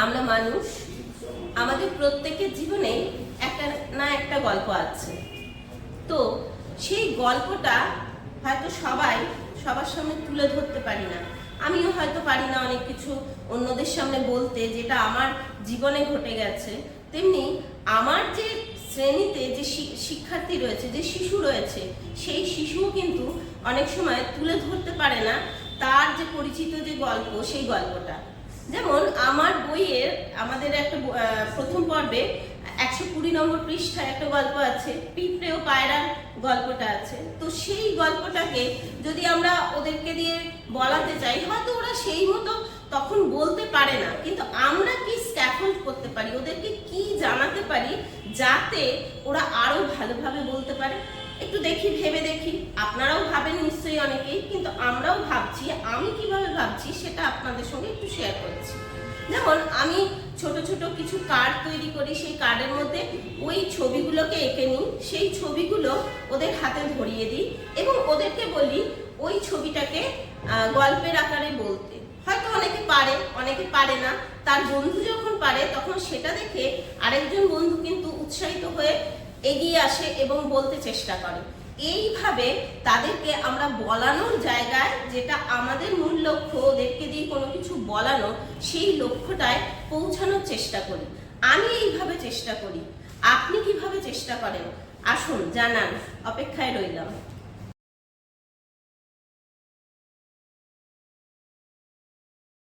আমরা মানুষ, আমাদের প্রত্যেকের জীবনে একটা না একটা গল্প আছে। তো সেই গল্পটা হয়তো সবার সামনে তুলে ধরতে পারি না। আমিও হয়তো পারি না অনেক কিছু অন্যদের সামনে বলতে, যেটা আমার জীবনে ঘটে গেছে। তেমনি আমার যে শ্রেণীতে যে শিক্ষার্থী রয়েছে, যে শিশু রয়েছে, সেই শিশুও কিন্তু অনেক সময় তুলে ধরতে পারে না তার যে পরিচিত যে গল্প, সেই গল্পটা। যেমন আমার বইয়ের আমাদের একটা প্রথম পর্বে 120 নম্বর পৃষ্ঠায় একটা গল্প আছে, পিঁপড়ে ও পায়রার গল্পটা আছে। তো সেই গল্পটাকে যদি আমরা ওদেরকে দিয়ে বলাতে চাই, হয়তো ওরা সেই মতো তখন বলতে পারে না, কিন্তু আমরা কি স্ক্যাফোল্ড করতে পারি, ওদেরকে কি জানাতে পারি যাতে ওরা আরো ভালোভাবে বলতে পারে। একটু ভেবে দেখি। আপনারাও ভাবেন নিশ্চয়ই অনেকেই, কিন্তু আমরাও ভাবছি। আমি কিভাবে ভাবছি সেটা আপনাদের সঙ্গে একটু শেয়ার করছি। যেমন আমি ছোট ছোট কিছু কার্ড তৈরি করি, সেই কার্ডের মধ্যে ওই ছবিগুলোকে এঁকে নিই, সেই ছবিগুলো ওদের হাতে ধরিয়ে দিই এবং ওদেরকে বলি ওই ছবিটাকে গল্পের আকারে বলতে। হয়তো অনেকে পারে, অনেকে পারে না। তার বন্ধু যখন পারে তখন সেটা দেখে আরেকজন বন্ধু কিন্তু উৎসাহিত হয়ে এগিয়ে আসে এবং বলতে চেষ্টা করে। এইভাবে তাদেরকে আমরা বলানোর জায়গায়, যেটা আমাদের মূল লক্ষ্য, ওদেরকে দিয়ে কোনো কিছু বলানো, সেই লক্ষ্যটায় পৌঁছানোর চেষ্টা করি। আমি এইভাবে চেষ্টা করি। আপনি কিভাবে চেষ্টা করেন? আসুন জানান, অপেক্ষায় রইলাম।